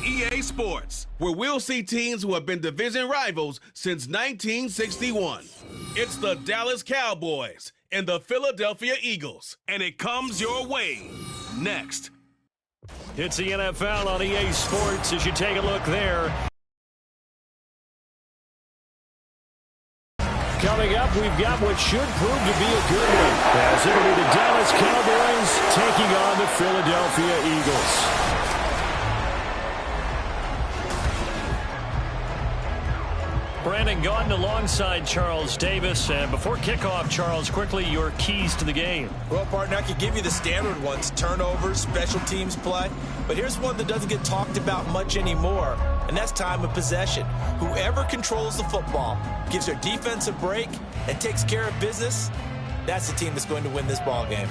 EA Sports, where we'll see teams who have been division rivals since 1961. It's the Dallas Cowboys and the Philadelphia Eagles, and it comes your way next. It's the NFL on EA Sports as you take a look there. Coming up, we've got what should prove to be a good one, as it'll be the Dallas Cowboys taking on the Philadelphia Eagles. Brandon Gaudin alongside Charles Davis. And before kickoff, Charles, quickly your keys to the game. Well, partner, I could give you the standard ones, turnovers, special teams play. But here's one that doesn't get talked about much anymore, and that's time of possession. Whoever controls the football, gives their defense a break, and takes care of business, that's the team that's going to win this ball game.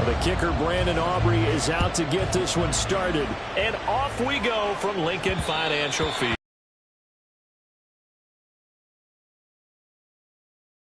The kicker, Brandon Aubrey, is out to get this one started. And off we go from Lincoln Financial Field.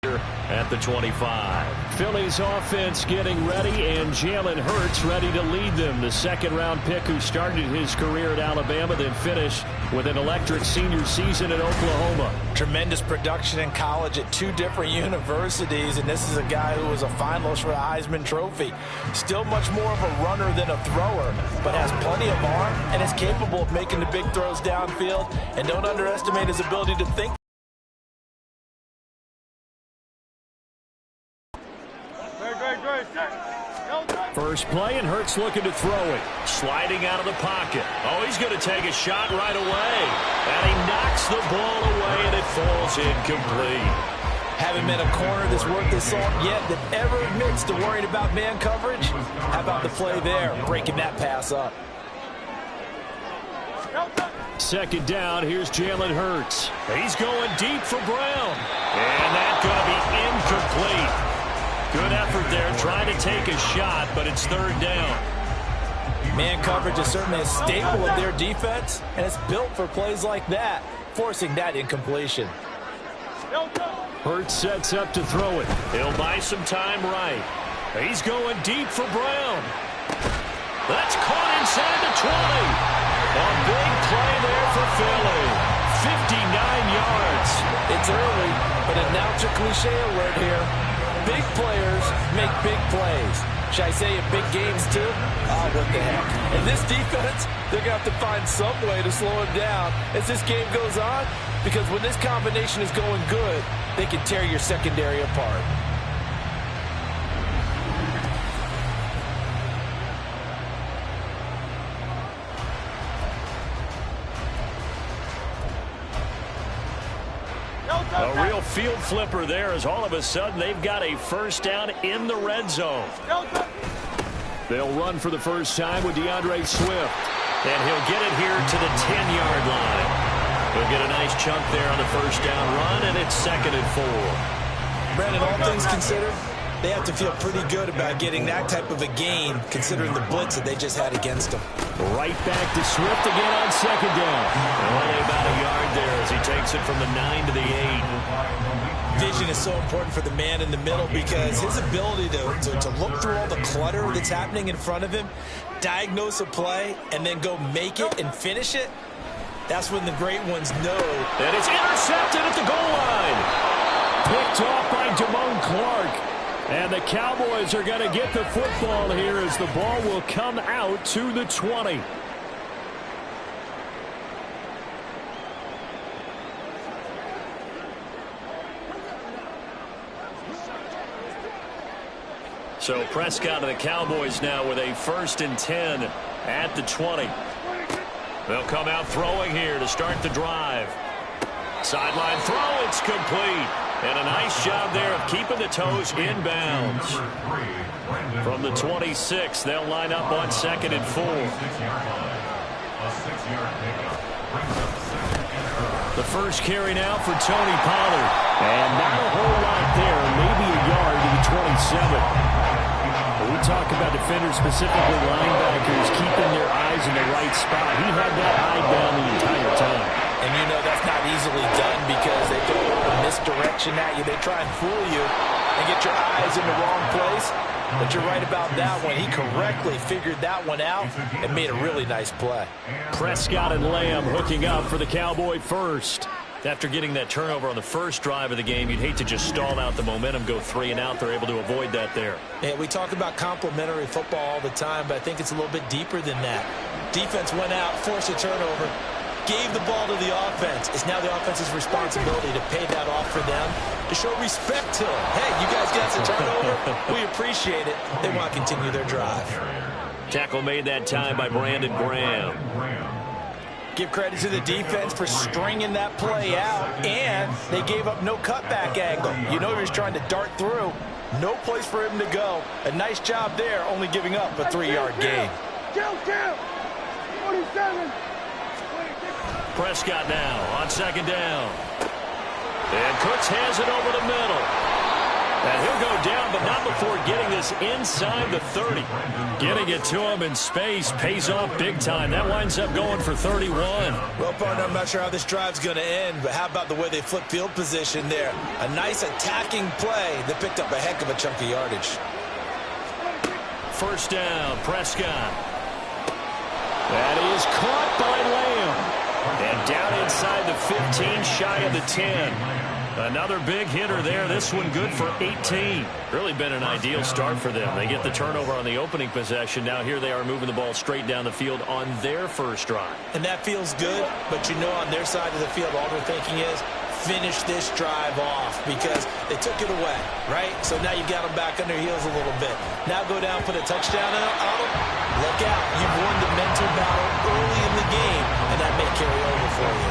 At the 25. Philly's offense getting ready, and Jalen Hurts ready to lead them. The second-round pick who started his career at Alabama, then finished with an electric senior season at Oklahoma. Tremendous production in college at two different universities, and this is a guy who was a finalist for the Heisman Trophy. Still much more of a runner than a thrower, but has plenty of arm and is capable of making the big throws downfield. And don't underestimate his ability to think. First play, and Hurts looking to throw it. Sliding out of the pocket. Oh, he's going to take a shot right away. And he knocks the ball away, and it falls incomplete. Haven't met a corner that's worth his salt yet that ever admits to worrying about man coverage. How about the play there, breaking that pass up? Second down, here's Jalen Hurts. He's going deep for Brown. And that's going to be incomplete. Good effort there, trying to take a shot, but it's third down. Man coverage is certainly a staple of their defense, and it's built for plays like that, forcing that incompletion. Hurts sets up to throw it. He'll buy some time right. He's going deep for Brown. That's caught inside the 20. A big play there for Philly. 59 yards. It's early, but announce a cliche alert here. Big players make big plays. Should I say in big games too? Oh, what the heck. And this defense, they're going to have to find some way to slow him down as this game goes on, because when this combination is going good, they can tear your secondary apart. A real field flipper there, as all of a sudden they've got a first down in the red zone. They'll run for the first time with DeAndre Swift. And he'll get it here to the 10-yard line. He'll get a nice chunk there on the first down run, and it's 2nd and 4. Brandon, all things considered, they have to feel pretty good about getting that type of a gain, considering the blitz that they just had against them. Right back to Swift again on second down. Only about a yard there as he takes it from the 9 to the 8. Vision is so important for the man in the middle, because his ability to look through all the clutter that's happening in front of him, diagnose a play, and then go make it and finish it, that's when the great ones know. And it's intercepted at the goal line. Picked off by Damone Clark. And the Cowboys are going to get the football here as the ball will come out to the 20. So Prescott and the Cowboys now with a 1st and 10 at the 20. They'll come out throwing here to start the drive. Sideline throw, it's complete. And a nice job there of keeping the toes inbounds. From the 26, they'll line up on 2nd and 4. The first carry now for Tony Pollard. And not a whole lot there, maybe a yard to the 27. We talk about defenders, specifically linebackers, keeping their eyes in the right spot. He had that eye down the entire time. And you know that's not easily done play-action at you. They try and fool you and get your eyes in the wrong place. But you're right about that one. He correctly figured that one out and made a really nice play. Prescott and Lamb hooking up for the Cowboy first. After getting that turnover on the first drive of the game, you'd hate to just stall out the momentum, go 3 and out. They're able to avoid that there. Yeah, we talk about complementary football all the time, but I think it's a little bit deeper than that. Defense went out, forced a turnover, gave the ball to the offense. It's now the offense's responsibility to pay that off for them, to show respect to them. Hey, you guys got the turnover. We appreciate it. They want to continue their drive. Tackle made that time by Brandon Graham. Give credit to the defense for stringing that play out, and they gave up no cutback angle. You know he was trying to dart through. No place for him to go. A nice job there, only giving up a 3-yard gain. 47. Prescott now on second down. And Cooks has it over the middle. And he'll go down, but not before getting this inside the 30. Getting it to him in space pays off big time. That winds up going for 31. Well, partner, I'm not sure how this drive's going to end, but how about the way they flip field position there? A nice attacking play that picked up a heck of a chunk of yardage. First down, Prescott. That is caught by Lamb. And down inside the 15, shy of the 10. Another big hitter there. This one good for 18. Really been an ideal start for them. They get the turnover on the opening possession. Now here they are moving the ball straight down the field on their first drive. And that feels good, but you know on their side of the field all they're thinking is finish this drive off because they took it away, right? So now you got them back on their heels a little bit. Now go down, put a touchdown on them. Look out. You've won the mental battle early in the game, and that may carry over for you.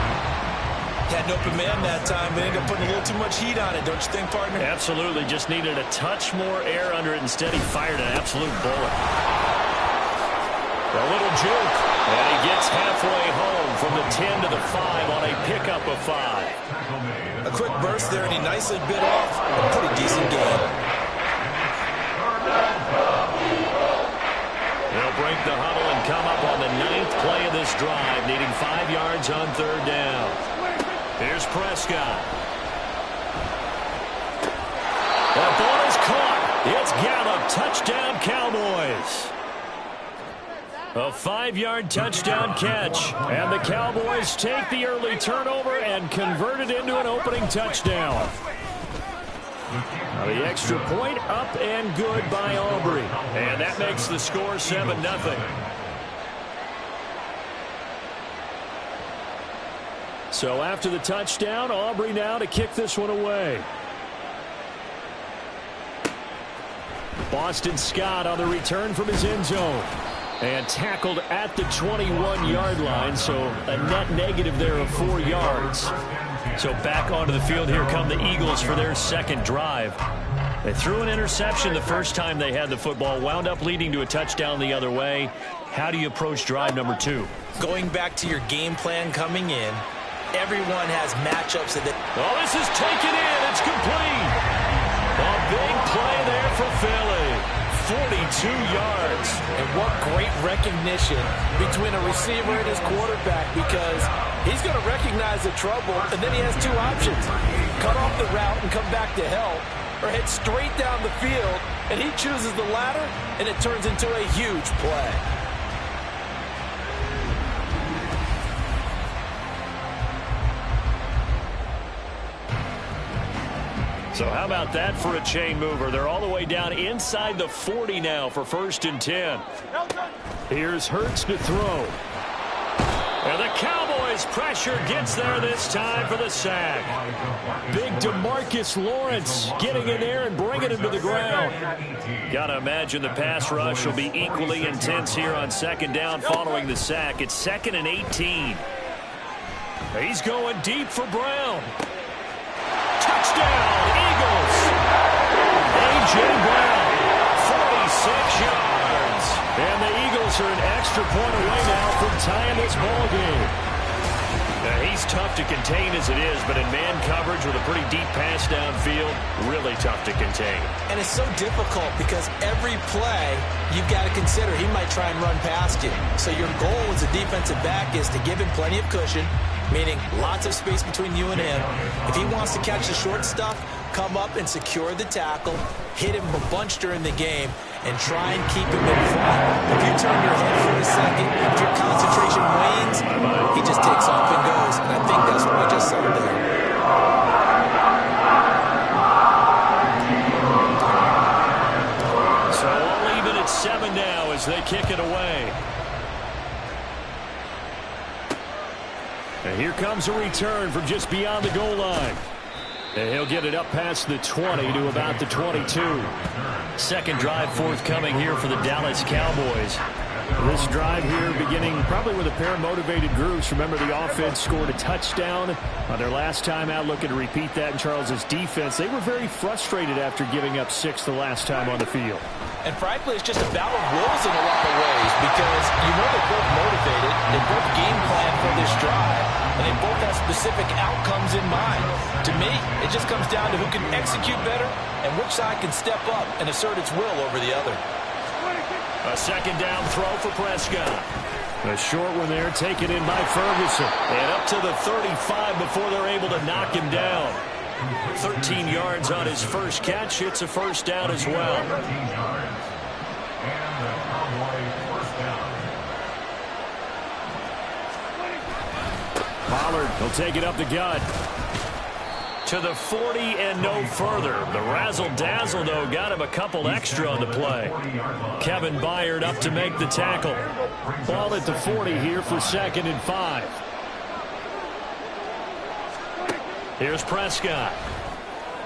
Had an open man that time, but ended up putting a little too much heat on it, don't you think, partner? Absolutely. Just needed a touch more air under it. Instead, he fired an absolute bullet. A little juke. And he gets halfway home from the 10 to the 5 on a pickup of 5. A quick burst there, and he nicely bit off a pretty decent game. They'll break the huddle and come up on the 9th play of this drive, needing 5 yards on third down. Here's Prescott. That ball is caught. It's Gallup. Touchdown, Cowboys. A 5-yard touchdown catch. And the Cowboys take the early turnover and convert it into an opening touchdown. Now the extra point up and good by Aubrey. And that makes the score 7-0. So after the touchdown, Aubrey now to kick this one away. Boston Scott on the return from his end zone. And tackled at the 21-yard line, so a net negative there of 4 yards. So back onto the field, here come the Eagles for their second drive. They threw an interception the first time they had the football, wound up leading to a touchdown the other way. How do you approach drive number 2? Going back to your game plan coming in, everyone has matchups that Oh, this is taken in. It's complete. A big play there for Philly. 42 yards. And what great recognition between a receiver and his quarterback, because he's going to recognize the trouble, and then he has 2 options. Cut off the route and come back to help, or head straight down the field, and he chooses the latter, and it turns into a huge play. So how about that for a chain mover? They're all the way down inside the 40 now for 1st and 10. Here's Hurts to throw. And the Cowboys pressure gets there this time for the sack. Big DeMarcus Lawrence getting in there and bringing him to the ground. Got to imagine the pass rush will be equally intense here on 2nd down following the sack. It's 2nd and 18. He's going deep for Brown. Touchdown, Eagles. A.J. Brown, 46 yards. And the Eagles are an extra point away now from tying this ball game. Now, he's tough to contain as it is, but in man coverage with a pretty deep pass downfield, really tough to contain. And it's so difficult because every play you've got to consider he might try and run past you. So your goal as a defensive back is to give him plenty of cushion, meaning lots of space between you and him. If he wants to catch the short stuff, come up and secure the tackle, hit him a bunch during the game, and try and keep him in front. If you turn your head for a second, if your concentration wanes, he just takes off and goes. And I think that's what we just saw there. So all even at 7 now as they kick it away. And here comes a return from just beyond the goal line. And he'll get it up past the 20 to about the 22. Second drive forthcoming here for the Dallas Cowboys. This drive here beginning probably with a pair of motivated groups. Remember, the offense scored a touchdown on their last time out, looking to repeat that in Charles's defense. They were very frustrated after giving up 6 the last time on the field. And frankly, it's just a battle of wills in a lot of ways because you know they're both motivated. They both game plan for this drive, and they both have specific outcomes in mind. To me, it just comes down to who can execute better and which side can step up and assert its will over the other. A second down throw for Prescott. A short one there, taken in by Ferguson. And up to the 35 before they're able to knock him down. 13 yards on his first catch. It's a first down as well. Pollard will take it up the gut. To the 40 and no further. The razzle-dazzle, though, got him a couple extra on the play. Kevin Byard up to make the tackle. Ball at the 40 here for 2nd and 5. Here's Prescott.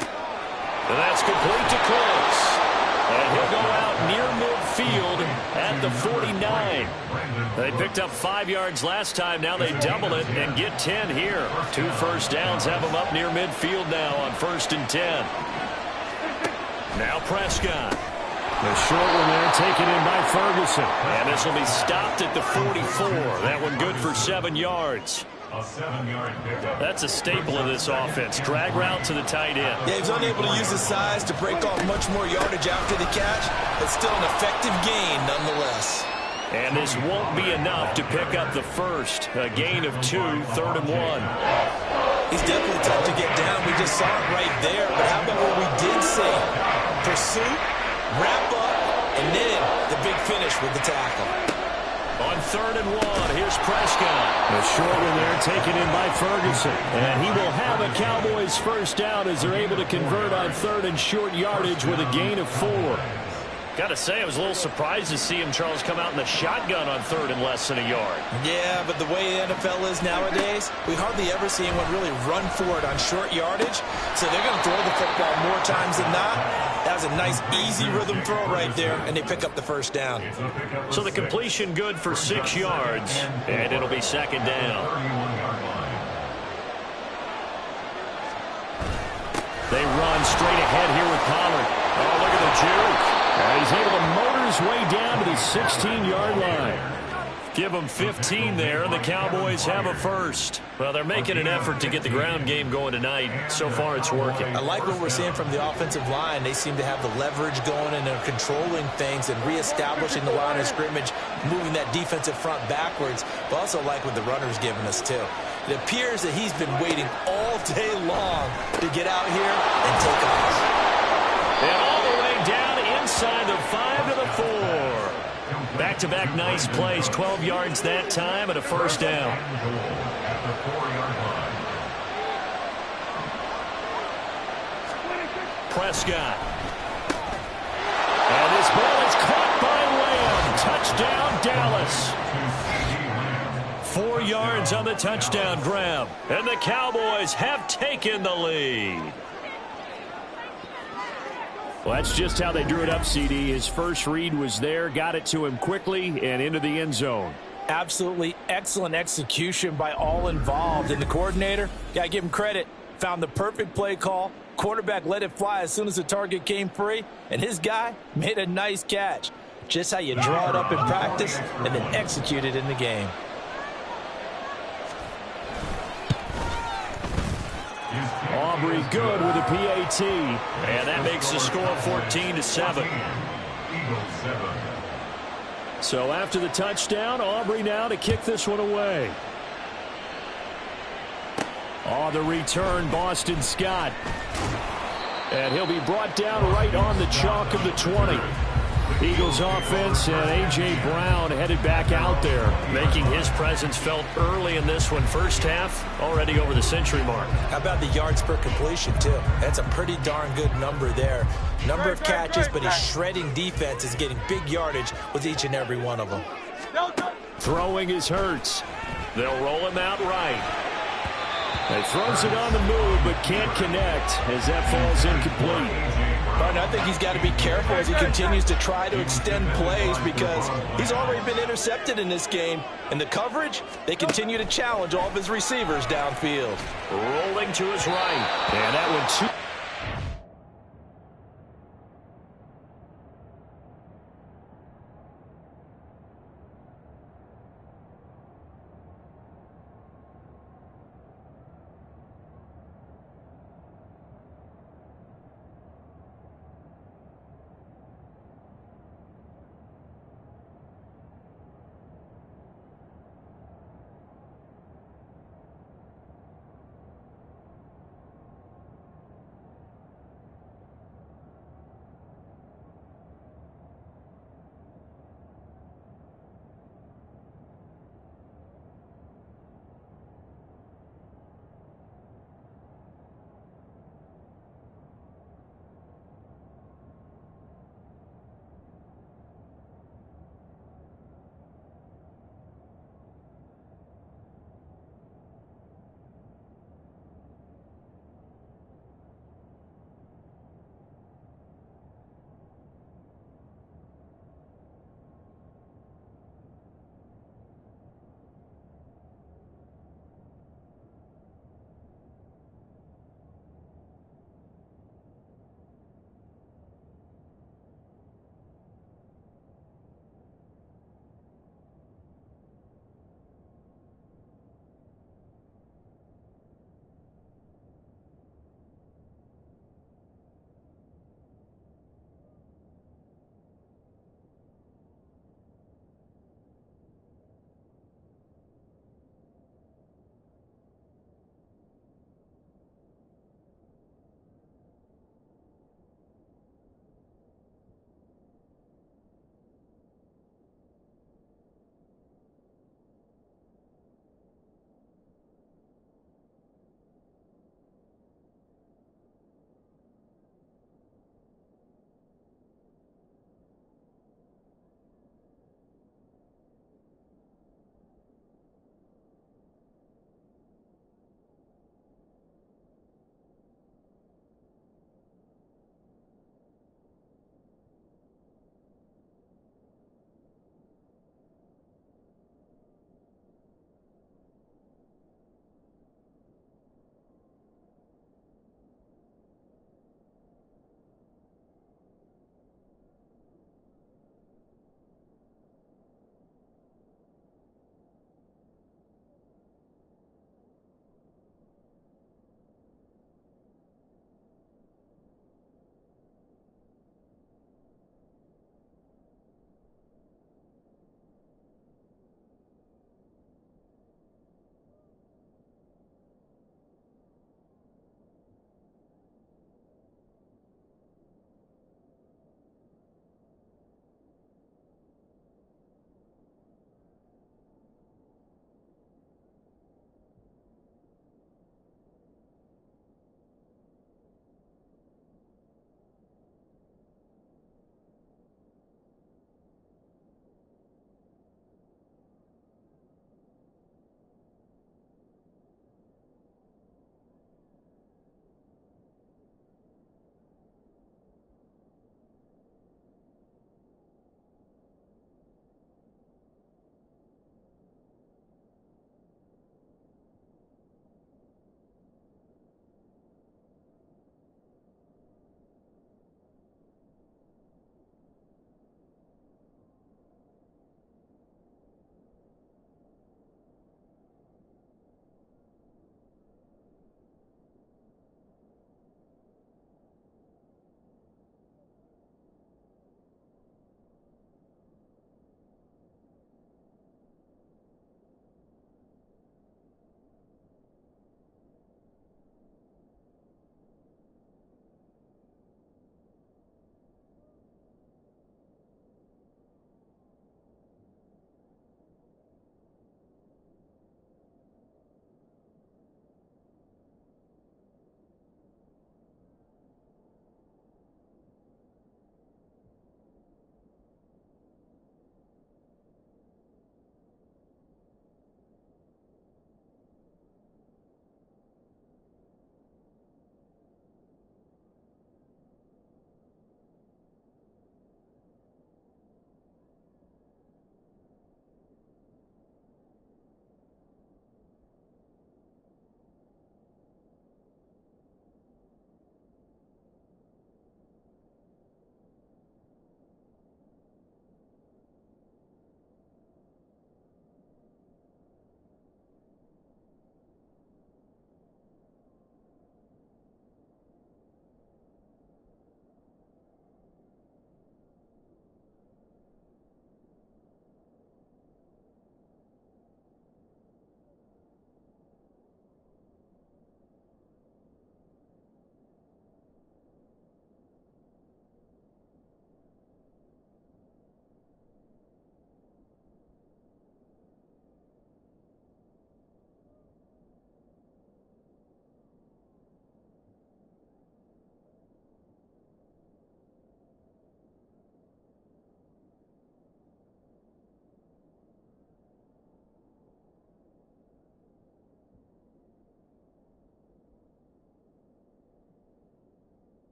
And that's complete to close. And he'll go out near midfield at the 49. They picked up 5 yards last time. Now they double it and get 10 here. 2 first downs have them up near midfield now on 1st and 10. Now Prescott. The short one there taken in by Ferguson. And this will be stopped at the 44. That one good for 7 yards. A 7-yard pickup. That's a staple of this offense. Drag route to the tight end. Yeah, he was unable to use his size to break off much more yardage after the catch, but still an effective gain nonetheless. And this won't be enough to pick up the first. A gain of 2, 3rd and 1. He's definitely tough to get down. We just saw it right there. But how about what we did see? Pursuit, wrap up, and then the big finish with the tackle. On 3rd and 1, here's Prescott. The short one there taken in by Ferguson. And he will have a Cowboys first down as they're able to convert on 3rd and short yardage with a gain of 4. Got to say, I was a little surprised to see him, Charles, come out in the shotgun on 3rd and less than a yard. Yeah, but the way the NFL is nowadays, we hardly ever see anyone really run for it on short yardage. So they're going to throw the football more times than not. That was a nice, easy rhythm throw right there, and they pick up the first down. So the completion good for 6 yards, and it'll be 2nd down. They run straight ahead here with Pollard. Oh, look at the juke. And he's able to motor his way down to the 16-yard line. Give them 15 there, and the Cowboys have a first. Well, they're making an effort to get the ground game going tonight. So far, it's working. I like what we're seeing from the offensive line. They seem to have the leverage going, and they're controlling things and reestablishing the line of scrimmage, moving that defensive front backwards. But also like what the runner's giving us, too. It appears that he's been waiting all day long to get out here and take off. And all the way down inside the 5 to the 4. Back-to-back nice plays, 12 yards that time and a first down. Prescott. And this ball is caught by Lamb. Touchdown, Dallas. 4 yards on the touchdown grab. And the Cowboys have taken the lead. Well, that's just how they drew it up, CD. His first read was there, got it to him quickly, and into the end zone. Absolutely excellent execution by all involved. And the coordinator, got to give him credit, found the perfect play call. Quarterback let it fly as soon as the target came free, and his guy made a nice catch. Just how you draw it up in practice and then execute it in the game. Aubrey good with a PAT, and that makes the score 14-7. So after the touchdown, Aubrey now to kick this one away. On the return, Boston Scott. And he'll be brought down right on the chalk of the 20. Eagles offense and A.J. Brown headed back out there, making his presence felt early in this one. First half, already over the century mark. How about the yards per completion, too? That's a pretty darn good number there. Number of catches, but his shredding defense is getting big yardage with each and every one of them. Throwing is Hurts. They'll roll him out right. He throws it on the move, but can't connect as that falls incomplete. I think he's got to be careful as he continues to try to extend plays because he's already been intercepted in this game. And the coverage, they continue to challenge all of his receivers downfield. Rolling to his right. And that one, too.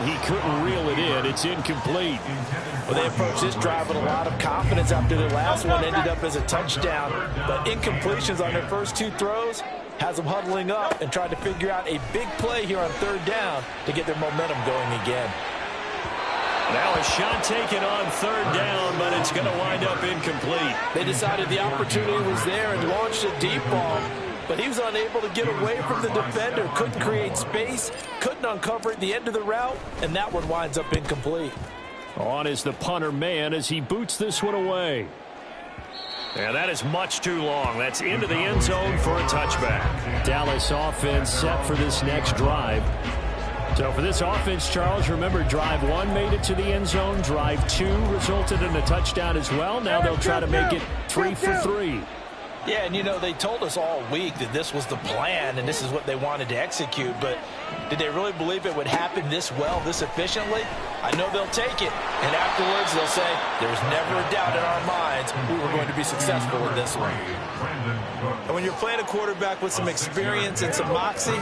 and he couldn't reel it in. It's incomplete. Well, they approached this drive with a lot of confidence after their last one ended up as a touchdown. But incompletions on their first two throws has them huddling up and trying to figure out a big play here on third down to get their momentum going again. Now a shot taken on third down, but it's going to wind up incomplete. They decided the opportunity was there and launched a deep ball, but he was unable to get away from the defender, couldn't create space, couldn't uncover at the end of the route, and that one winds up incomplete. On is the punter man as he boots this one away. And that is much too long. That's into the end zone for a touchback. Dallas offense set for this next drive. So for this offense, Charles, remember drive 1 made it to the end zone. Drive 2 resulted in a touchdown as well. Now they'll try to make it 3 for 3. Yeah, and you know, they told us all week that this was the plan and this is what they wanted to execute, but did they really believe it would happen this well, this efficiently? I know they'll take it, and afterwards they'll say, there's never a doubt in our minds we were going to be successful in this one. And when you're playing a quarterback with some experience and some moxie,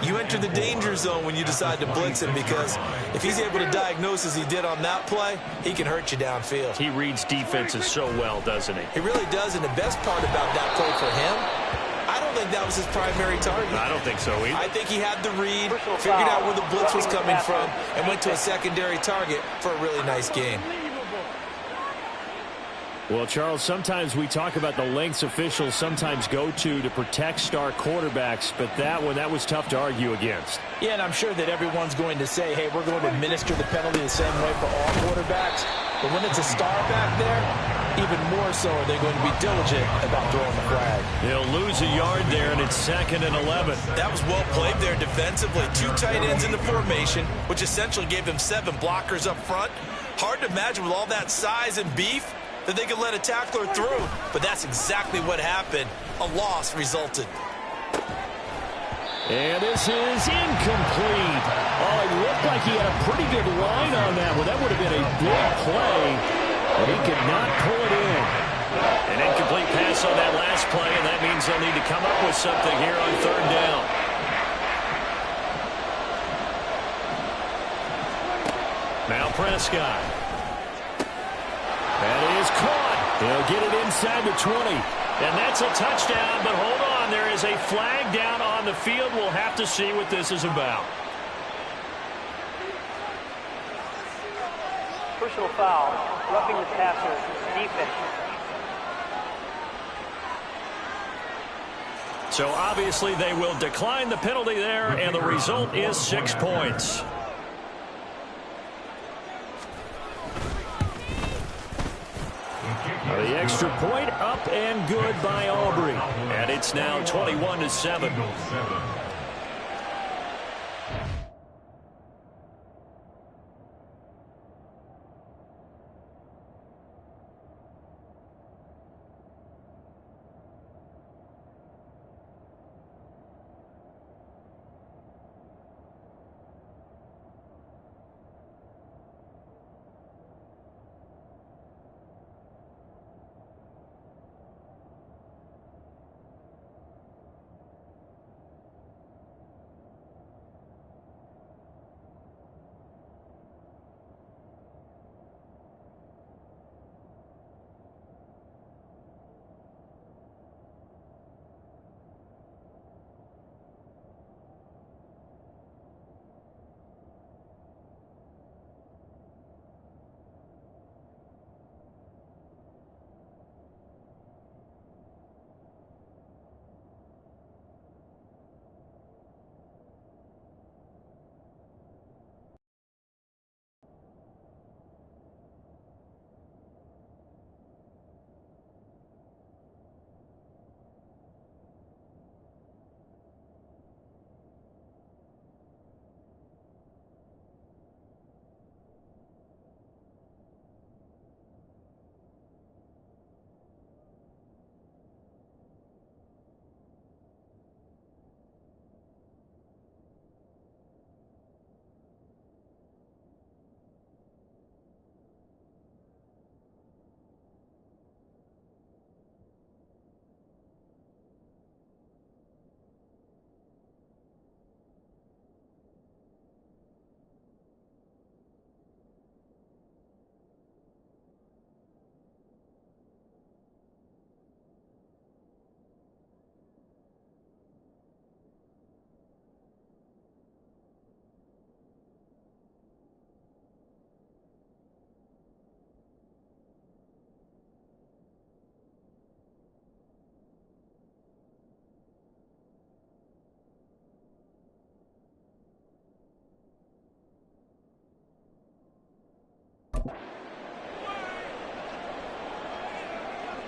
you enter the danger zone when you decide to blitz him, because if he's able to diagnose as he did on that play, he can hurt you downfield. He reads defenses so well, doesn't he? He really does, and the best part about that play for him, I don't think that was his primary target. I don't think so either. I think he had the read, figured out where the blitz was coming from, and went to a secondary target for a really nice game. Well, Charles, sometimes we talk about the lengths officials sometimes go to protect star quarterbacks, but that was tough to argue against. Yeah, and I'm sure that everyone's going to say, hey, we're going to administer the penalty the same way for all quarterbacks. But when it's a star back there, even more so are they going to be diligent about throwing the flag. They'll lose a yard there, and it's 2nd and 11. That was well played there defensively. 2 tight ends in the formation, which essentially gave them 7 blockers up front. Hard to imagine with all that size and beef that they could let a tackler through, but that's exactly what happened. A loss resulted. And this is incomplete. Oh, it looked like he had a pretty good line on that one. That would have been a big play, but he could not pull it in. An incomplete pass on that last play, and that means they'll need to come up with something here on third down. Now Prescott. That is caught. He'll get it inside the 20. And that's a touchdown, but hold on. There is a flag down on the field. We'll have to see what this is about. Personal foul, roughing the passer, defense. So obviously they will decline the penalty there, and the result is 6 points. The extra point up and good by Aubrey. And it's now 21-7.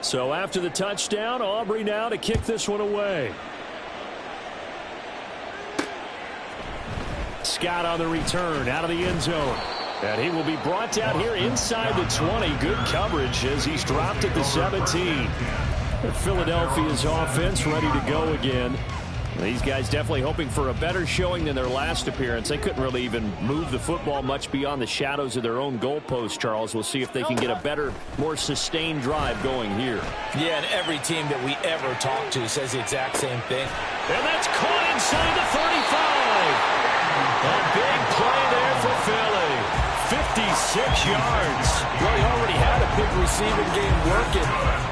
So after the touchdown, Aubrey now to kick this one away. Scott on the return out of the end zone. And he will be brought down here inside the 20. Good coverage as he's dropped at the 17. Philadelphia's offense ready to go again. These guys definitely hoping for a better showing than their last appearance. They couldn't really even move the football much beyond the shadows of their own goalpost, Charles. We'll see if they can get a better, more sustained drive going here. Yeah, and every team that we ever talk to says the exact same thing. And that's caught inside the 35. A big play there for Philly. 56 yards. Well, he already had a big receiving game working.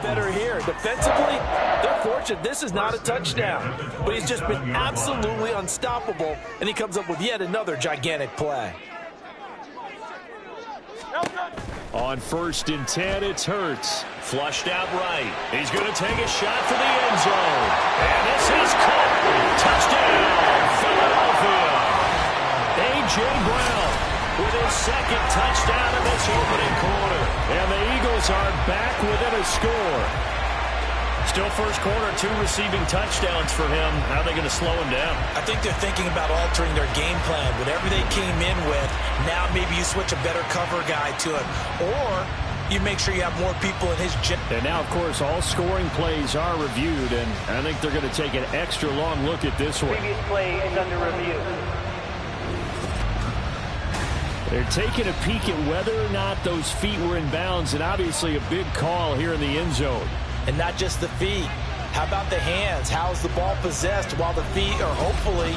better here. Defensively, they're fortunate this is not a touchdown. But he's just been absolutely unstoppable, and he comes up with yet another gigantic play. On 1st and 10, it's Hurts. Flushed out right. He's going to take a shot for the end zone. And this is caught. Touchdown, Philadelphia. A.J. Brown with his 2nd touchdown in this opening quarter. And the Eagles are back within a score. Still first quarter, 2 receiving touchdowns for him. How are they going to slow him down? I think they're thinking about altering their game plan. Whatever they came in with, now maybe you switch a better cover guy to it. Or you make sure you have more people in his gym. And now, of course, all scoring plays are reviewed, and I think they're going to take an extra long look at this one. Previous play is under review. They're taking a peek at whether or not those feet were in bounds, and obviously a big call here in the end zone. And not just the feet. How about the hands? How is the ball possessed while the feet are hopefully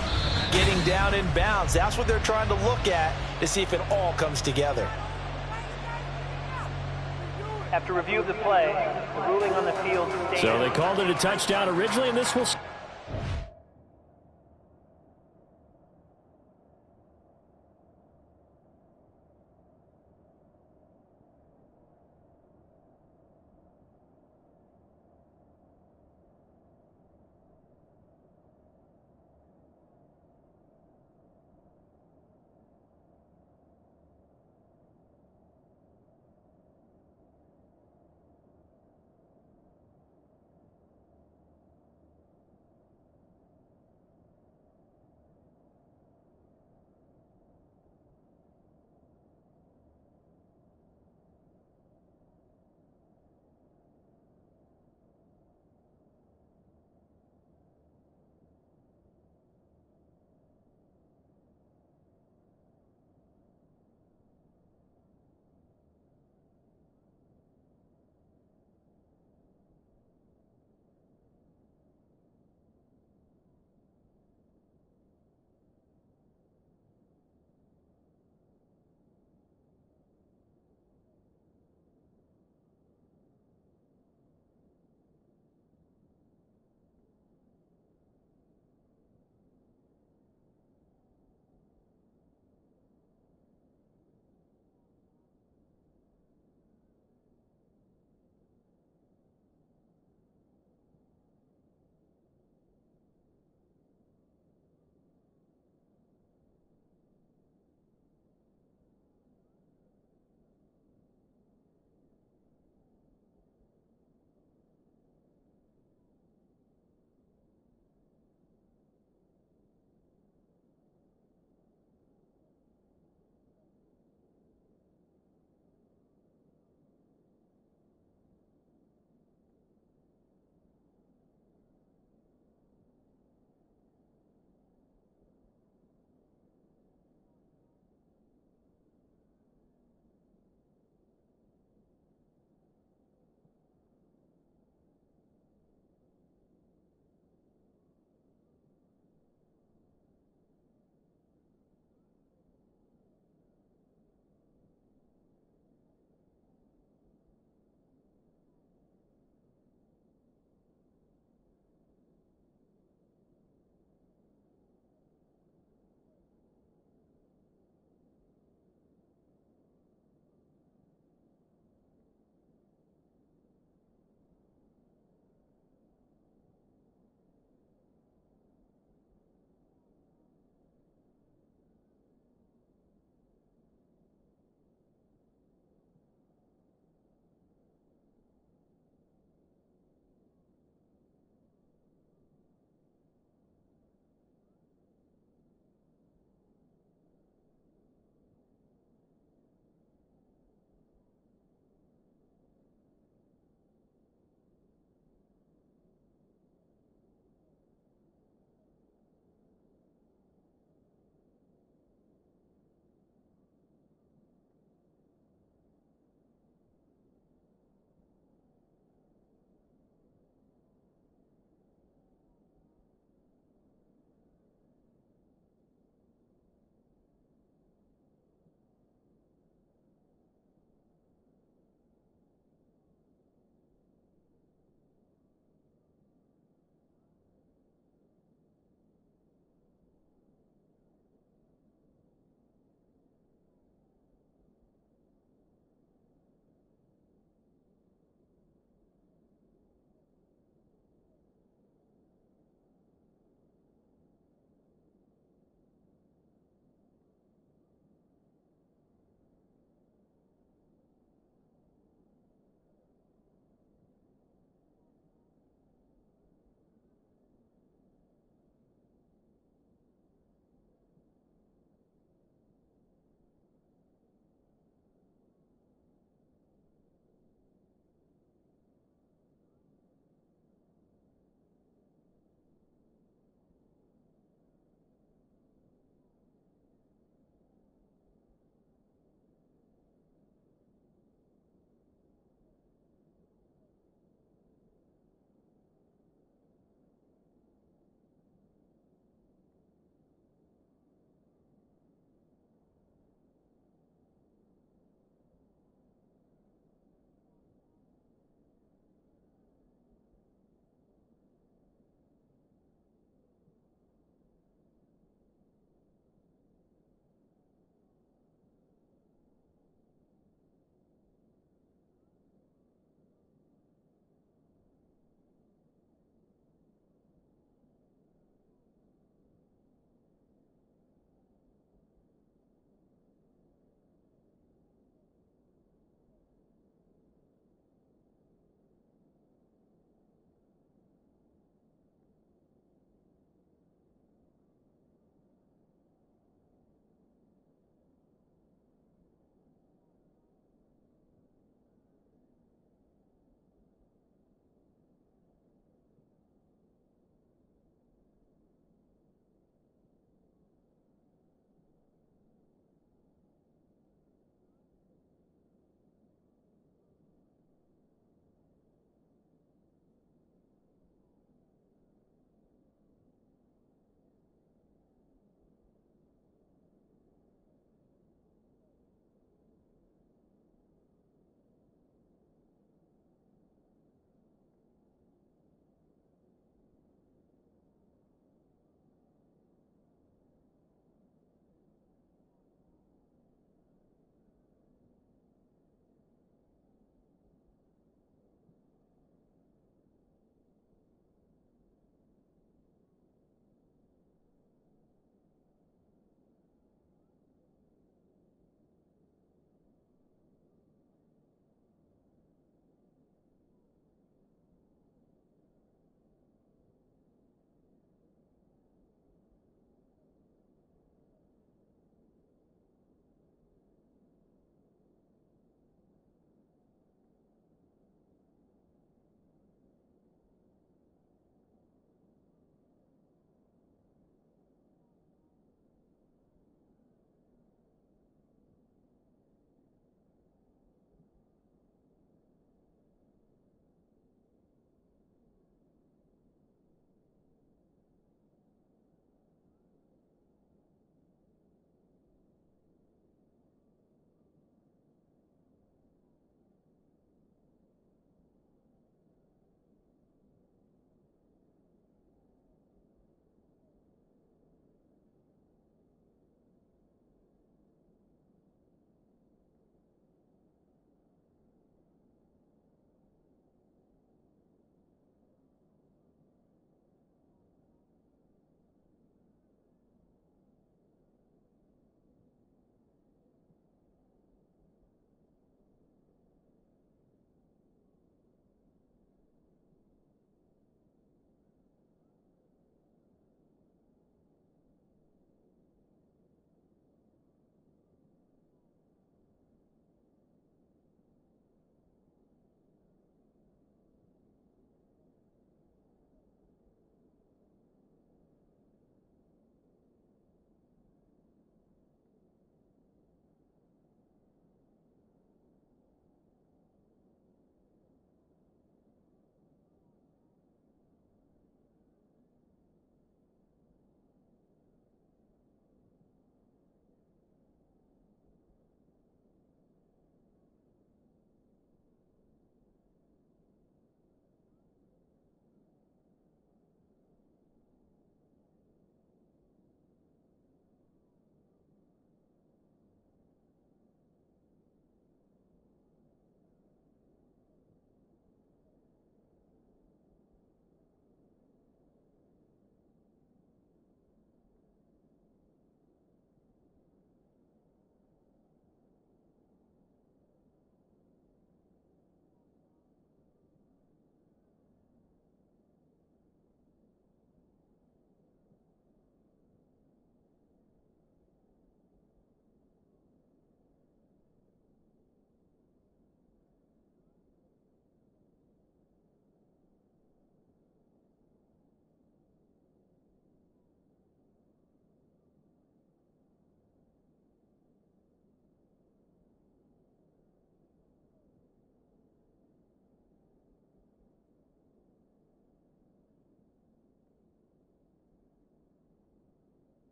getting down in bounds? That's what they're trying to look at to see if it all comes together. After review of the play, the ruling on the field stands. So they called it a touchdown originally, and this will...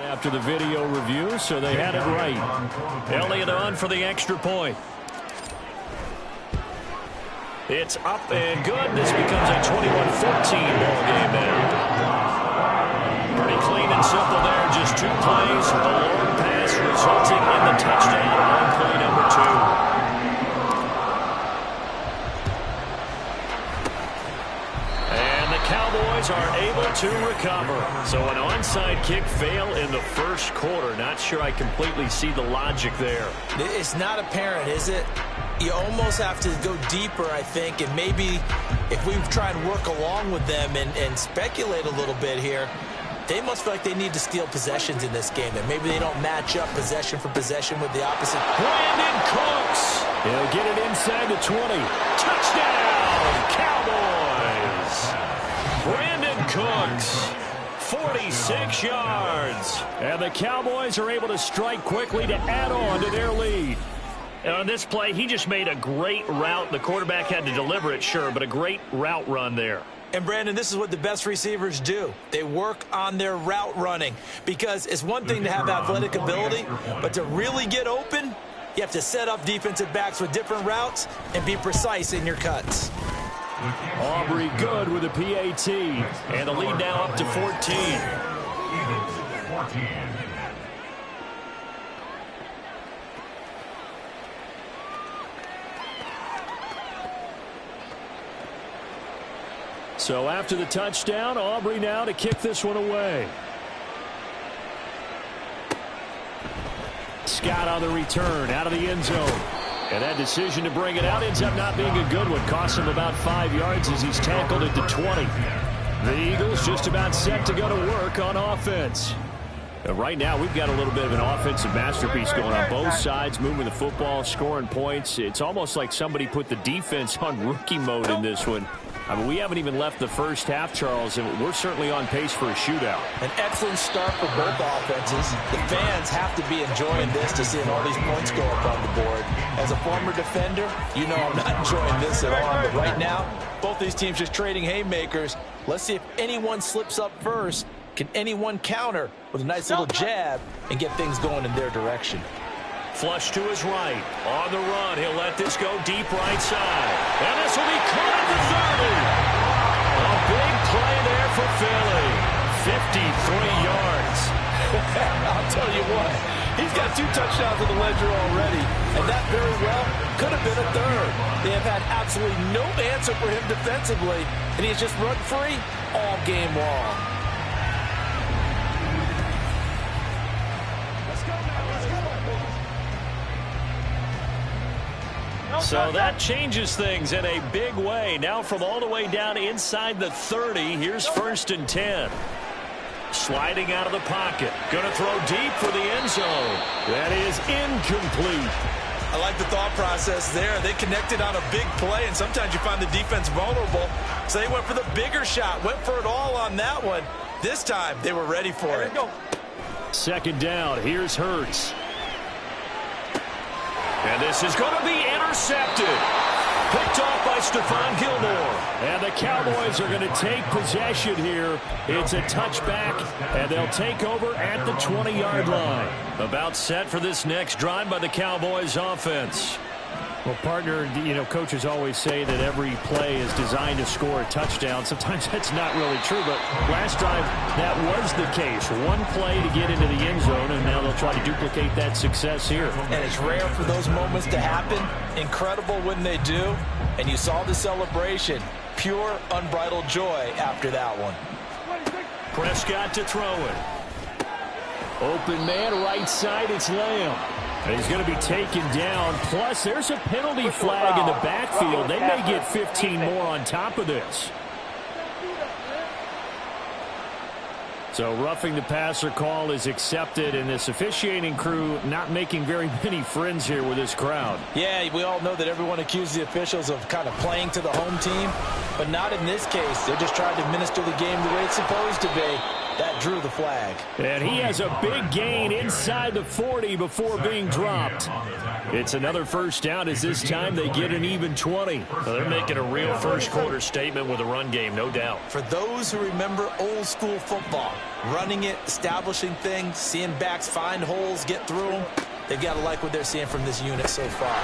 After the video review, so they had it right. Elliott on for the extra point. It's up and good. This becomes a 21-14 ball game now. Pretty clean and simple there. Just 2 plays. A long pass resulting in the touchdown on play number 2. And the Cowboys are able to recover. So an onside kick fail in the first quarter. Not sure I completely see the logic there. It's not apparent, is it? You almost have to go deeper, I think, and maybe if we try and work along with them and speculate a little bit here, they must feel like they need to steal possessions in this game, and maybe they don't match up possession for possession with the opposite. Brandon Cooks. He'll get it inside the 20. Touchdown, Cowboys. Brandon Cooks, 46 yards. And the Cowboys are able to strike quickly to add on to their lead. And on this play, he just made a great route. The quarterback had to deliver it, sure, but a great route run there. And, Brandon, this is what the best receivers do. They work on their route running because it's one thing to have athletic ability, but to really get open, you have to set up defensive backs with different routes and be precise in your cuts. Aubrey good with a PAT, and the lead now up to 14. So after the touchdown, Aubrey now to kick this one away. Scott on the return, out of the end zone. And that decision to bring it out ends up not being a good one. Costs him about 5 yards as he's tackled at the 20. The Eagles just about set to go to work on offense. Right now, we've got a little bit of an offensive masterpiece going on both sides, moving the football, scoring points. It's almost like somebody put the defense on rookie mode in this one. I mean, we haven't even left the first half, Charles, and we're certainly on pace for a shootout. An excellent start for both offenses. The fans have to be enjoying this to seeing all these points go up on the board. As a former defender, you know I'm not enjoying this at all. But right now, both these teams just trading haymakers. Let's see if anyone slips up first. Can anyone counter with a nice little jab and get things going in their direction? Flush to his right. On the run, he'll let this go deep right side. And this will be caught at the 30. A big play there for Philly. 53 yards. I'll tell you what, he's got 2 touchdowns in the ledger already, and that very well could have been a third. They have had absolutely no answer for him defensively, and he's just run free all game long. So that changes things in a big way. Now from all the way down inside the 30, here's 1st and 10. Sliding out of the pocket. Going to throw deep for the end zone. That is incomplete. I like the thought process there. They connected on a big play, and sometimes you find the defense vulnerable. So they went for the bigger shot, went for it all on that one. This time, they were ready for it. 2nd down. Here's Hurts. And this is going to be intercepted. Picked off by Stephon Gilmore. And the Cowboys are going to take possession here. It's a touchback, and they'll take over at the 20-yard line. About set for this next drive by the Cowboys offense. Well, partner, you know, coaches always say that every play is designed to score a touchdown. Sometimes that's not really true, but last drive, that was the case. One play to get into the end zone, and now they'll try to duplicate that success here. And it's rare for those moments to happen. Incredible when they do. And you saw the celebration. Pure, unbridled joy after that one. Prescott to throw it. Open man, right side, it's Lamb. And he's going to be taken down. Plus, there's a penalty flag in the backfield. They may get 15 more on top of this. So roughing the passer call is accepted, and this officiating crew not making very many friends here with this crowd. Yeah, we all know that everyone accuses the officials of kind of playing to the home team, but not in this case. They're just trying to administer the game the way it's supposed to be. That drew the flag. And he has a big gain inside the 40 before being dropped. It's another first down as this time they get an even 20. So they're making a real first quarter statement with a run game, no doubt. For those who remember old school football, running it, establishing things, seeing backs find holes, get through them, they've got to like what they're seeing from this unit so far.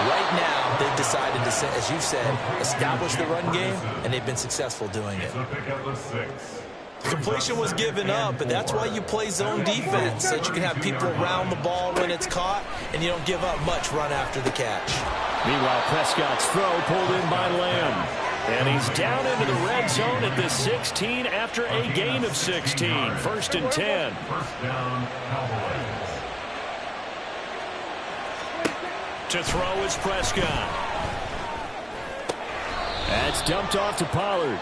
Right now, they've decided to, as you said, establish the run game, and they've been successful doing it. Completion was given up, but that's why you play zone defense, so that you can have people around the ball when it's caught, and you don't give up much run after the catch. Meanwhile, Prescott's throw pulled in by Lamb. And he's down into the red zone at the 16 after a gain of 16. First and 10. To throw is Prescott. That's dumped off to Pollard.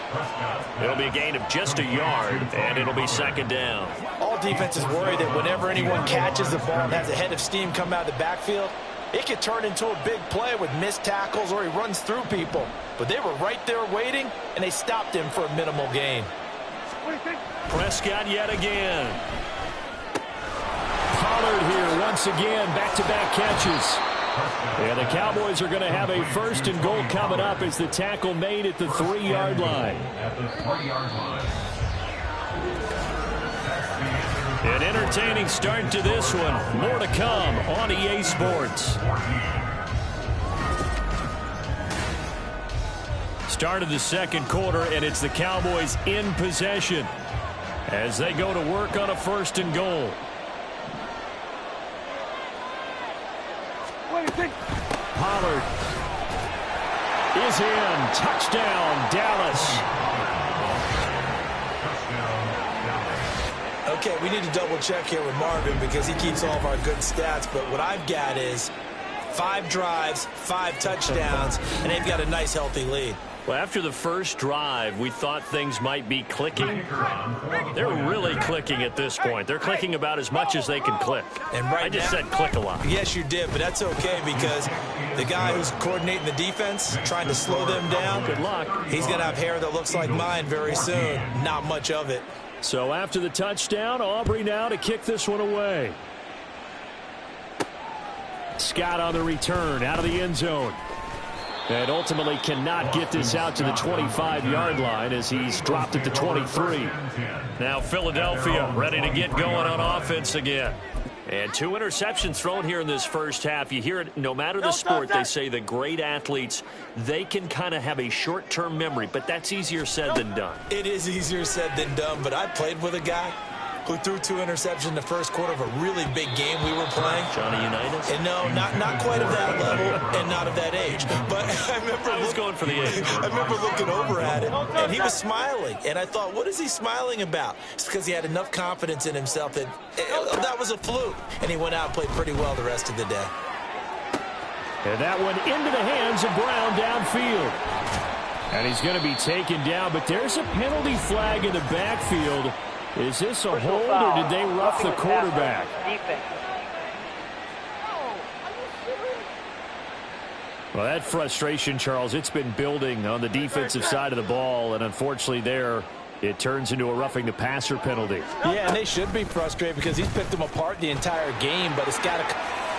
It'll be a gain of just a yard, and it'll be second down. All defenses worry that whenever anyone catches the ball and has a head of steam come out of the backfield, it could turn into a big play with missed tackles or he runs through people. But they were right there waiting, and they stopped him for a minimal gain. Prescott yet again. Pollard here once again, back-to-back catches. And the Cowboys are going to have a first and goal coming up as the tackle made at the 3-yard line. An entertaining start to this one. More to come on EA Sports. Start of the second quarter, and it's the Cowboys in possession as they go to work on a first and goal. Pollard is in. Touchdown, Dallas. Okay, we need to double check here with Marvin because he keeps all of our good stats, but what I've got is 5 drives, 5 touchdowns, and they've got a nice healthy lead. Well, after the first drive, we thought things might be clicking. They're really clicking at this point. They're clicking about as much as they can click. And right I just now, said click a lot. Yes, you did, but that's okay because the guy who's coordinating the defense, trying to slow them down, Good luck. he's going to have hair that looks like mine very soon. Not much of it. So after the touchdown, Aubrey now to kick this one away. Scott on the return out of the end zone. And ultimately cannot get this out to the 25-yard line as he's dropped at the 23. Now Philadelphia ready to get going on offense again. And 2 interceptions thrown here in this first half. You hear it, no matter the sport, they say the great athletes, they can kind of have a short-term memory, but that's easier said than done. It is easier said than done, but I played with a guy who threw 2 interceptions in the first quarter of a really big game we were playing. Johnny Unitas? And no, not quite of that level and not of that age. But I remember going for the age. I remember looking over at him, and he was smiling. And I thought, what is he smiling about? It's because he had enough confidence in himself that that was a fluke. And he went out and played pretty well the rest of the day. And that one into the hands of Brown downfield. And he's going to be taken down, but there's a penalty flag in the backfield. Is this a hold, or did they rough the quarterback? Well, that frustration, Charles, it's been building on the defensive side of the ball, and unfortunately there, it turns into a roughing the passer penalty. Yeah, and they should be frustrated because he's picked them apart the entire game, but it's got to...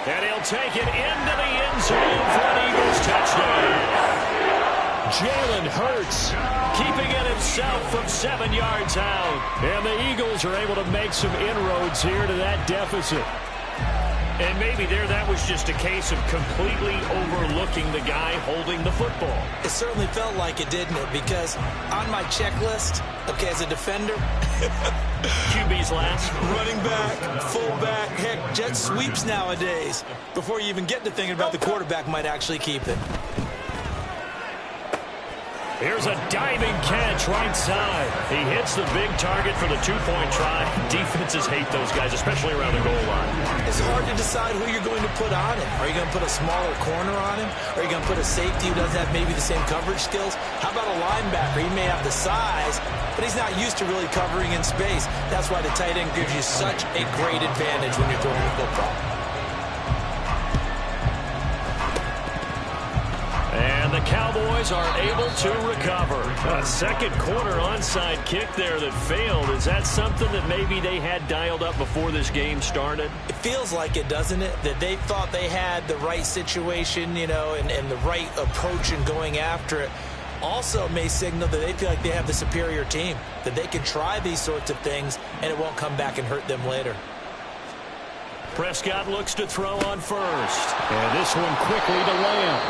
And he'll take it into the end zone for an Eagles touchdown. Jalen Hurts keeping it himself from 7 yards out. And the Eagles are able to make some inroads here to that deficit. And maybe that was just a case of completely overlooking the guy holding the football. It certainly felt like it, didn't it? Because on my checklist, okay, as a defender, QB's last. running back, fullback, heck, jet sweeps nowadays. Before you even get to thinking about the quarterback might actually keep it. Here's a diving catch right side. He hits the big target for the 2-point try. Defenses hate those guys, especially around the goal line. It's hard to decide who you're going to put on him. Are you going to put a smaller corner on him? Are you going to put a safety who doesn't have maybe the same coverage skills? How about a linebacker? He may have the size, but he's not used to really covering in space. That's why the tight end gives you such a great advantage when you're throwing the football. And the Cowboys are able to recover. A second quarter onside kick there that failed. Is that something that maybe they had dialed up before this game started? It feels like it, doesn't it? That they thought they had the right situation, you know, and the right approach in going after it. Also may signal that they feel like they have the superior team, that they can try these sorts of things and it won't come back and hurt them later. Prescott looks to throw on first. And this one quickly to Lamb.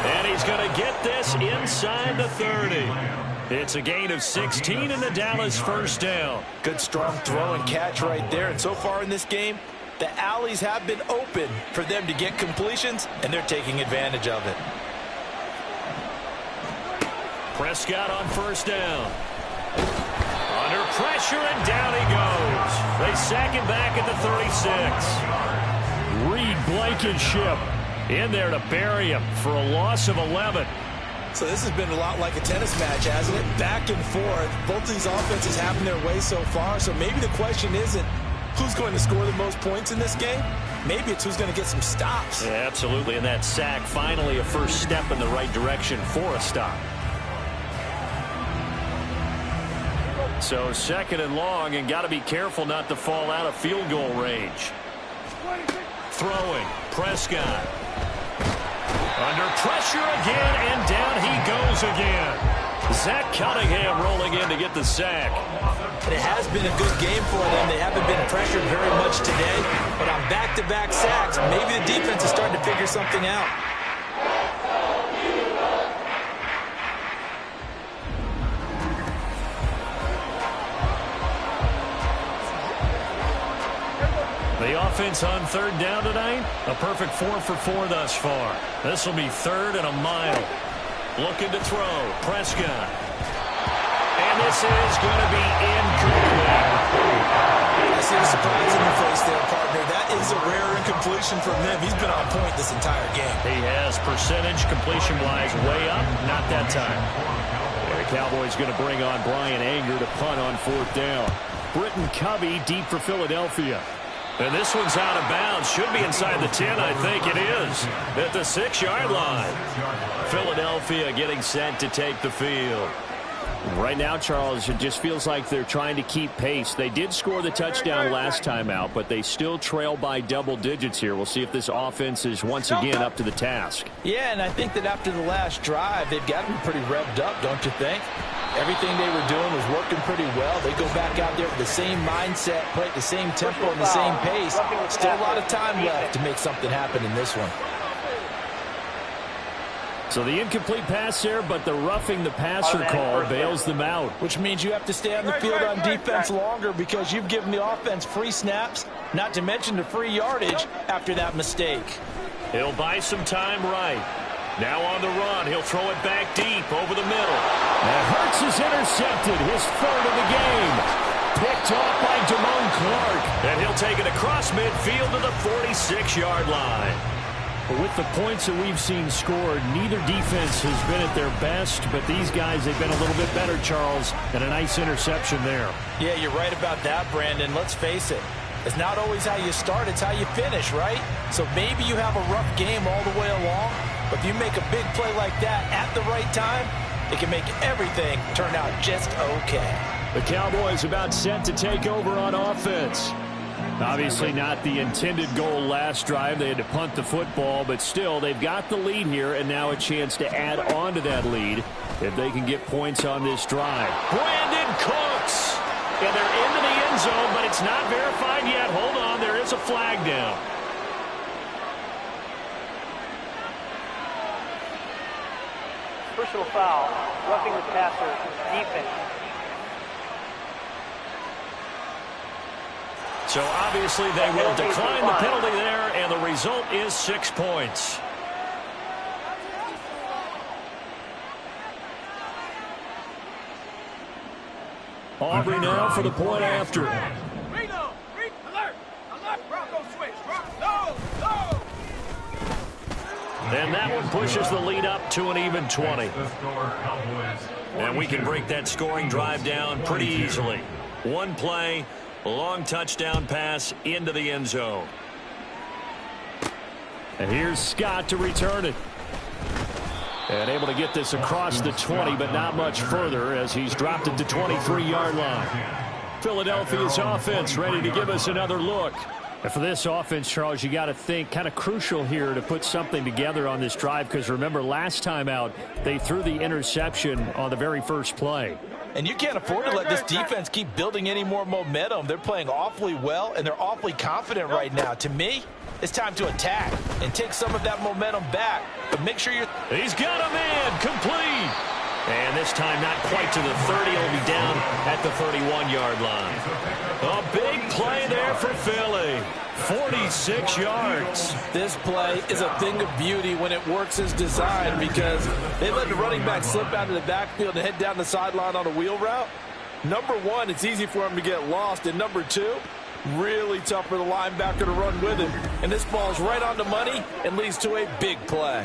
And he's going to get this inside the 30. It's a gain of 16 in the Dallas first down. Good strong throw and catch right there. And so far in this game, the alleys have been open for them to get completions, and they're taking advantage of it. Prescott on first down. Under pressure, and down he goes. They sack him back at the 36. Reed Blankenship in there to bury him for a loss of 11. So this has been a lot like a tennis match, hasn't it? Back and forth. Both these offenses having their way so far. So maybe the question isn't who's going to score the most points in this game. Maybe it's who's going to get some stops. Yeah, absolutely. And that sack, finally a first step in the right direction for a stop. So second and long, and got to be careful not to fall out of field goal range. Throwing, Prescott. Under pressure again, and down he goes again. Zach Cunningham rolling in to get the sack. It has been a good game for them. They haven't been pressured very much today, but on back-to-back sacks, maybe the defense is starting to figure something out. The offense on third down tonight, a perfect 4 for 4 thus far. This will be third and a mile. Looking to throw, Prescott. And this is going to be incomplete. I see the surprise in your face there, partner. That is a rare incompletion from him. He's been on point this entire game. He has percentage completion-wise way up, not that time. And the Cowboys going to bring on Brian Anger to punt on fourth down. Britton Covey deep for Philadelphia. And this one's out of bounds. Should be inside the 10, I think it is. At the 6-yard line. Philadelphia getting set to take the field. Right now, Charles, it just feels like they're trying to keep pace. They did score the touchdown last time out, but they still trail by double digits here. We'll see if this offense is once again up to the task. Yeah, and I think that after the last drive, they've got to be pretty revved up, don't you think? Everything they were doing was working pretty well. They go back out there with the same mindset, play at the same tempo and the same pace. Still a lot of time left to make something happen in this one. So the incomplete pass there, but the roughing the passer call bails them out. Which means you have to stay on the field on defense longer because you've given the offense free snaps, not to mention the free yardage after that mistake. He'll buy some time right. Now on the run, he'll throw it back deep over the middle. And Hurts is intercepted, his third of the game. Picked off by Damone Clark. And he'll take it across midfield to the 46-yard line. But with the points that we've seen scored, neither defense has been at their best, but these guys, they've been a little bit better, Charles, and a nice interception there. Yeah, you're right about that, Brandon. Let's face it. It's not always how you start, it's how you finish, right? So maybe you have a rough game all the way along, but if you make a big play like that at the right time, it can make everything turn out just okay. The Cowboys about set to take over on offense. Obviously not the intended goal last drive. They had to punt the football, but still they've got the lead here and now a chance to add on to that lead if they can get points on this drive. Brandon Cooks. And they're into the end zone, but it's not verified yet. Hold on, there is a flag down. Personal foul, roughing the passer, defense. So obviously they will decline the penalty there, and the result is 6 points. Aubrey now for the point after. And that one pushes the lead up to an even 20. And we can break that scoring drive down pretty easily. One play, a long touchdown pass into the end zone. And here's Scott to return it. And able to get this across the 20, but not much further as he's dropped it to 23-yard line. Philadelphia's offense ready to give us another look. And for this offense, Charles, you got to think kind of crucial here to put something together on this drive, because remember last time out they threw the interception on the very first play. And you can't afford to let this defense keep building any more momentum. They're playing awfully well, and they're awfully confident right now. To me, it's time to attack and take some of that momentum back. But make sure you're... He's got a man, complete. And this time not quite to the 30. He'll be down at the 31-yard line. A big play there for Philly. 46 yards. This play is a thing of beauty when it works as designed, because they let the running back slip out of the backfield and head down the sideline on a wheel route. Number one, it's easy for him to get lost. And number two, really tough for the linebacker to run with him. And this ball's right on the money and leads to a big play.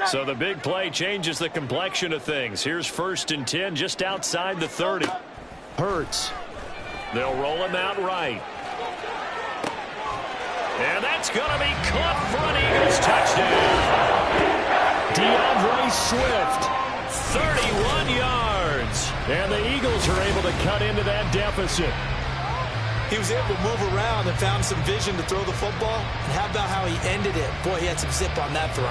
So the big play changes the complexion of things. Here's 1st and 10 just outside the 30. Hurts. They'll roll him out right. And that's going to be caught for an Eagles touchdown. DeAndre Swift, 31 yards. And the Eagles are able to cut into that deficit. He was able to move around and found some vision to throw the football. And how about how he ended it? Boy, he had some zip on that throw.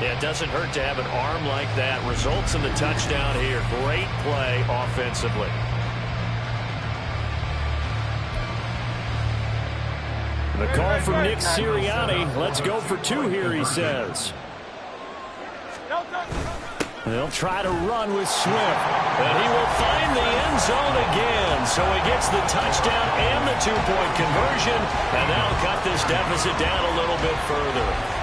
Yeah, it doesn't hurt to have an arm like that. Results in the touchdown here. Great play offensively. The call from Nick Sirianni. Let's go for 2 here, he says. They'll try to run with Swift. And he will find the end zone again. So he gets the touchdown and the 2-point conversion. And that'll cut this deficit down a little bit further.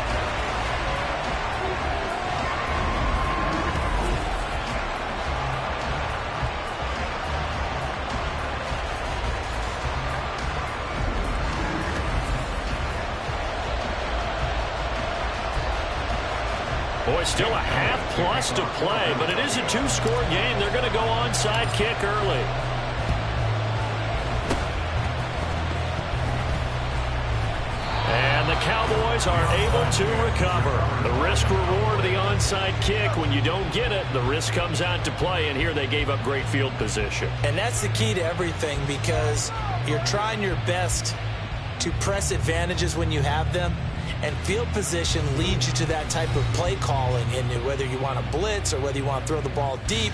Boy, still a half-plus to play, but it is a 2-score game. They're going to go onside kick early. And the Cowboys are able to recover. The risk-reward of the onside kick, when you don't get it, the risk comes out to play, and here they gave up great field position. And that's the key to everything, because you're trying your best to press advantages when you have them. And field position leads you to that type of play calling, and whether you want to blitz or whether you want to throw the ball deep,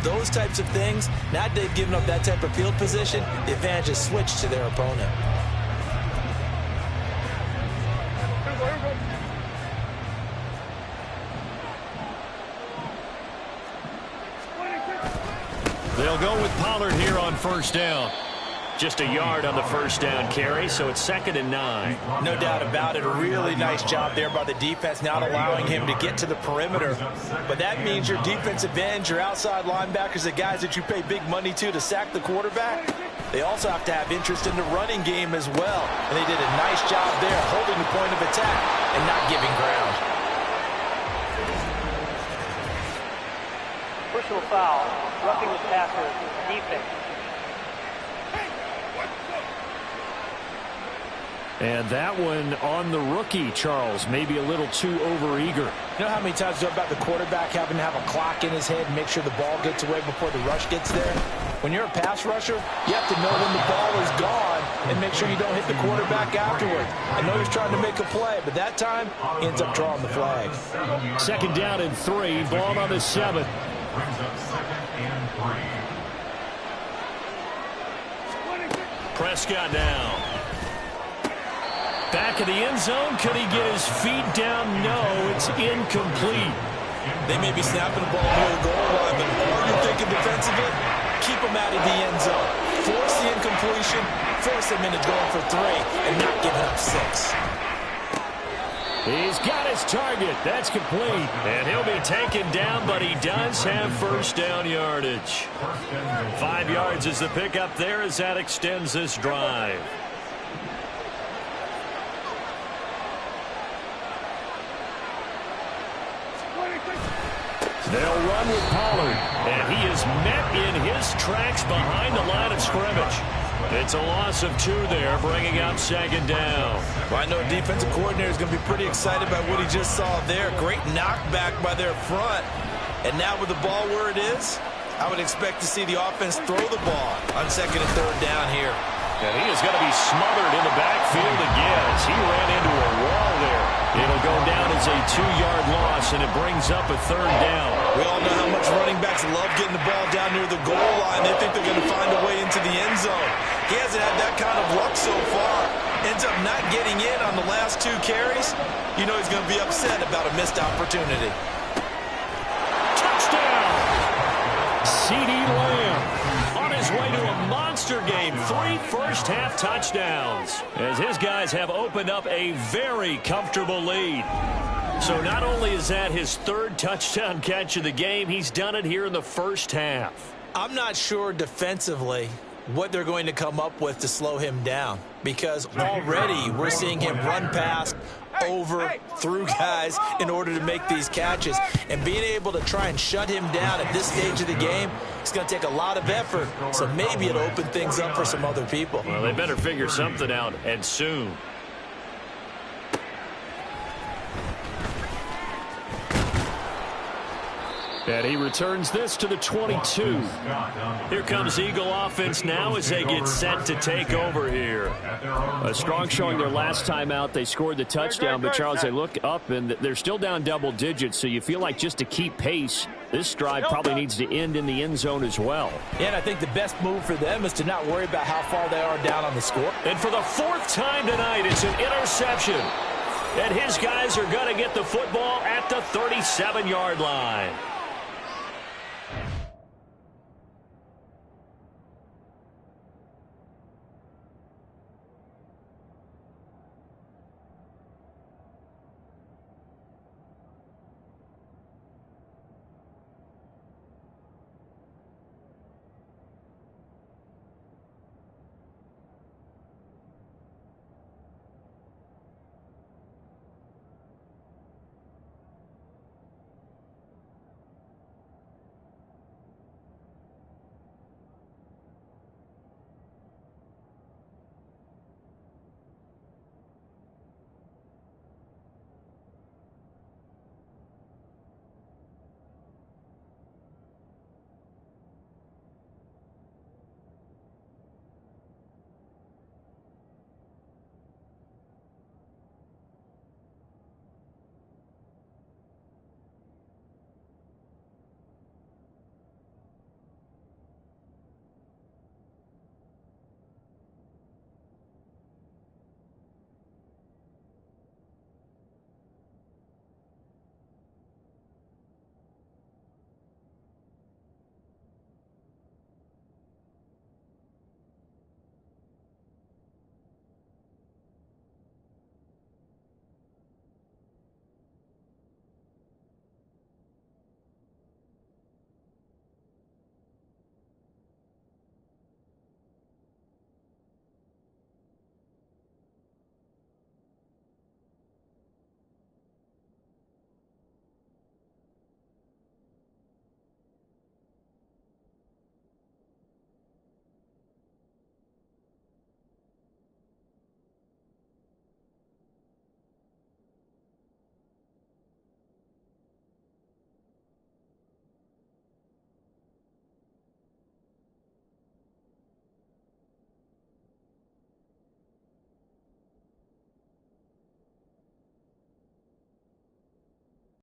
those types of things. Now they've given up that type of field position, the advantage is switched to their opponent. They'll go with Pollard here on 1st down. Just a yard on the 1st down carry, so it's 2nd and 9. No doubt about it. A really nice job there by the defense, not allowing him to get to the perimeter. But that means your defensive ends, your outside linebackers, the guys that you pay big money to sack the quarterback, they also have to have interest in the running game as well. And they did a nice job there, holding the point of attack and not giving ground. Personal foul, roughing the passer, defense. And that one on the rookie, Charles, maybe a little too overeager. You know how many times you talk about the quarterback having to have a clock in his head and make sure the ball gets away before the rush gets there? When you're a pass rusher, you have to know when the ball is gone and make sure you don't hit the quarterback afterwards. I know he's trying to make a play, but that time he ends up drawing the flag. 2nd down and 3, ball on the 7. Prescott now. Back of the end zone. Could he get his feet down? No, it's incomplete. They may be snapping the ball near the goal line, but all you're thinking defensively, keep them out of the end zone. Force the incompletion, force them into going for 3, and not giving up 6. He's got his target. That's complete. And he'll be taken down, but he does have 1st down yardage. 5 yards is the pickup there as that extends this drive. They'll run with Pollard, and he is met in his tracks behind the line of scrimmage. It's a loss of 2 there, bringing up second down. Well, I know a defensive coordinator is going to be pretty excited about what he just saw there. Great knockback by their front. And now with the ball where it is, I would expect to see the offense throw the ball on second and third down here. And he is going to be smothered in the backfield again as he ran into a wall there. It'll go down as a 2-yard loss, and it brings up a third down. We all know how much running backs love getting the ball down near the goal line. They think they're going to find a way into the end zone. He hasn't had that kind of luck so far. Ends up not getting in on the last 2 carries. You know he's going to be upset about a missed opportunity. Touchdown! CeeDee Lamb on his way to a monster game. 3 first-half touchdowns as his guys have opened up a very comfortable lead. So not only is that his 3rd touchdown catch of the game, he's done it here in the first half. I'm not sure defensively what they're going to come up with to slow him down, because already we're seeing him run past, over, through guys in order to make these catches. And being able to try and shut him down at this stage of the game, it's going to take a lot of effort. So maybe it'll open things up for some other people. Well, they better figure something out, and soon. And he returns this to the 22. Here comes Eagle offense now as they get set to take over here. A strong showing their last time out. They scored the touchdown, but Charles, they look up and they're still down double digits, so you feel like just to keep pace, this drive probably needs to end in the end zone as well. Yeah, and I think the best move for them is to not worry about how far they are down on the score. And for the 4th time tonight, it's an interception. And his guys are going to get the football at the 37-yard line.